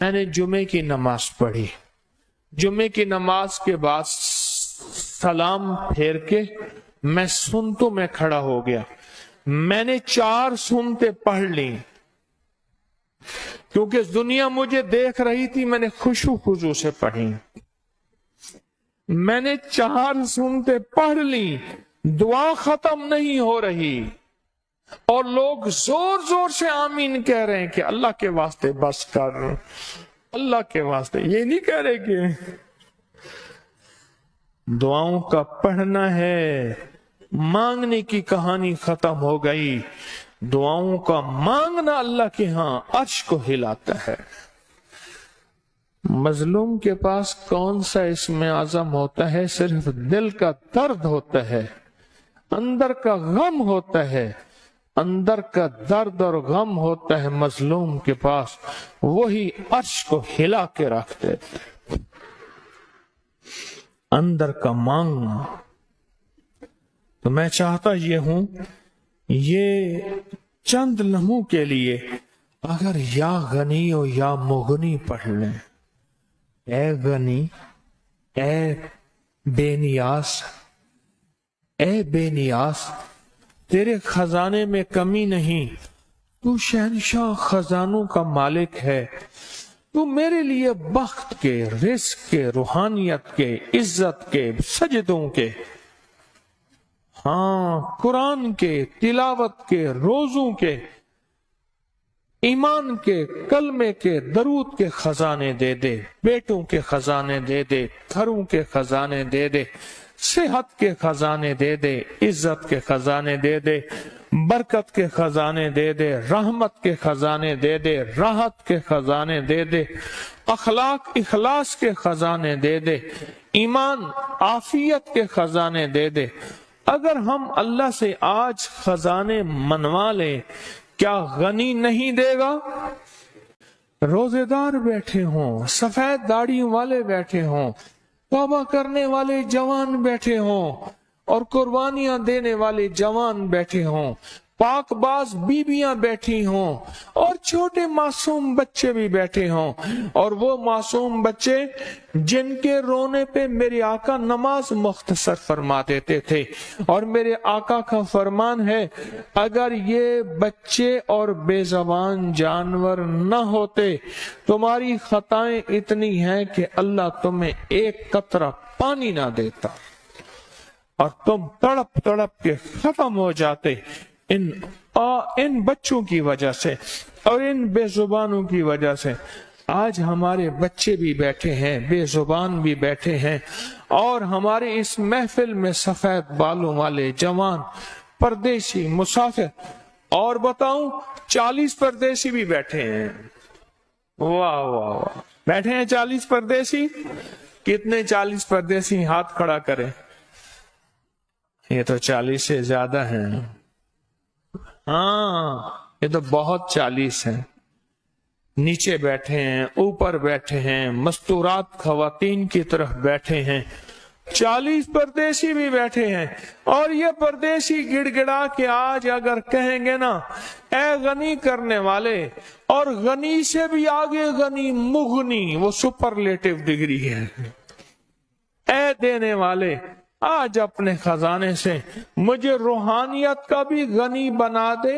میں نے جمعے کی نماز پڑھی، جمعے کی نماز کے بعد سلام پھیر کے میں سنتوں میں کھڑا ہو گیا، میں نے 4 سنتے پڑھ لی، کیونکہ دنیا مجھے دیکھ رہی تھی، میں نے خشوع خضوع سے پڑھی، میں نے 4 سنتے پڑھ لی، دعا ختم نہیں ہو رہی اور لوگ زور زور سے آمین کہہ رہے ہیں کہ اللہ کے واسطے بس کر، اللہ کے واسطے، یہ نہیں کہہ رہے کہ دعاؤں کا پڑھنا ہے، مانگنے کی کہانی ختم ہو گئی، دعاؤں کا مانگنا اللہ کے ہاں عرش کو ہلاتا ہے۔ مظلوم کے پاس کون سا اسم اعظم ہوتا ہے؟ صرف دل کا درد ہوتا ہے، اندر کا غم ہوتا ہے، اندر کا درد اور غم ہوتا ہے مظلوم کے پاس، وہی عرش کو ہلا کے رکھ دیتا ہے۔ اندر کا مانگنا۔ تو میں چاہتا یہ ہوں، یہ چند لمحوں کے لیے اگر یا غنی و یا مغنی پڑھ لیں، اے غنی، اے بے نیاز، اے بے نیاز، تیرے خزانے میں کمی نہیں، تو شہنشاہ خزانوں کا مالک ہے، تو میرے لیے بخت کے، رزق کے، روحانیت کے، عزت کے، سجدوں کے، ہاں قرآن کے، تلاوت کے، روزوں کے، ایمان کے، کلمے کے، درود کے خزانے دے دے، بیٹوں کے خزانے دے دے، گھروں کے خزانے دے دے، صحت کے خزانے دے دے، عزت کے خزانے دے دے، برکت کے خزانے دے دے، رحمت کے خزانے دے دے، راحت کے خزانے دے دے، اخلاق اخلاص کے خزانے دے دے، ایمان عافیت کے خزانے دے دے۔ اگر ہم اللہ سے آج خزانے منوا لیں، کیا غنی نہیں دے گا؟ روزے دار بیٹھے ہوں، سفید داڑھی والے بیٹھے ہوں، توبہ کرنے والے جوان بیٹھے ہوں اور قربانیاں دینے والے جوان بیٹھے ہوں، پاک باز بیویاں بیٹھی ہوں اور چھوٹے معصوم بچے بھی بیٹھے ہوں، اور وہ معصوم بچے جن کے رونے پہ میرے آقا نماز مختصر فرما دیتے تھے، اور میرے آقا کا فرمان ہے اگر یہ بچے اور بے زبان جانور نہ ہوتے تمہاری خطائیں اتنی ہیں کہ اللہ تمہیں ایک قطرہ پانی نہ دیتا اور تم تڑپ تڑپ کے ختم ہو جاتے ان بچوں کی وجہ سے اور ان بے زبانوں کی وجہ سے۔ آج ہمارے بچے بھی بیٹھے ہیں، بے زبان بھی بیٹھے ہیں، اور ہمارے اس محفل میں سفید بالوں والے جوان، پردیسی، مسافر، اور بتاؤں 40 پردیسی بھی بیٹھے ہیں۔ واہ واہ واہ، بیٹھے ہیں 40 پردیسی۔ کتنے 40 پردیسی؟ ہاتھ کھڑا کریں۔ یہ تو 40 سے زیادہ ہیں، ہاں یہ تو بہت 40 ہیں۔ نیچے بیٹھے ہیں، اوپر بیٹھے ہیں، مستورات خواتین کی طرف بیٹھے ہیں، 40 پردیسی بھی بیٹھے ہیں۔ اور یہ پردیسی گڑ گڑا کے آج اگر کہیں گے نا اے غنی کرنے والے، اور غنی سے بھی آگے غنی، مغنی، وہ سپرلیٹو ڈگری ہے، اے دینے والے، آج اپنے خزانے سے مجھے روحانیت کا بھی غنی بنا دے،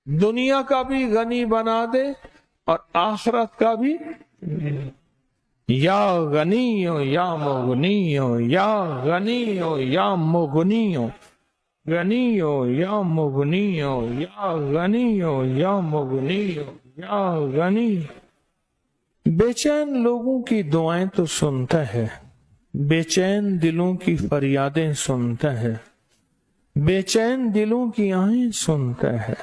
دنیا کا بھی غنی بنا دے، اور آخرت کا بھی۔ یا غنی ہو یا مغنی ہو، یا غنی ہو یا مغنی ہو، غنی ہو یا مغنی ہو، یا غنی ہو یا مغنی ہو، یا غنی۔ بے چین لوگوں کی دعائیں تو سنتا ہے، بے چین دلوں کی فریادیں سنتا ہے، بے چین دلوں کی آہیں سنتا ہے۔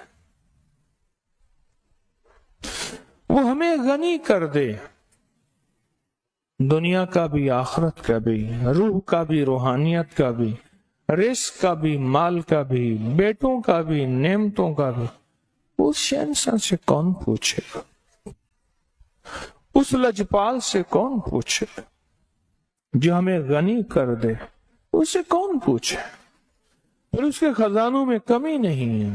وہ ہمیں غنی کر دے، دنیا کا بھی، آخرت کا بھی، روح کا بھی، روحانیت کا بھی، رزق کا بھی، مال کا بھی، بیٹوں کا بھی، نعمتوں کا بھی۔ اس شہنشاہ سے کون پوچھے گا؟ اس لجپال سے کون پوچھے جو ہمیں غنی کر دے؟ اسے کون پوچھے؟ اور اس کے خزانوں میں کمی نہیں ہے۔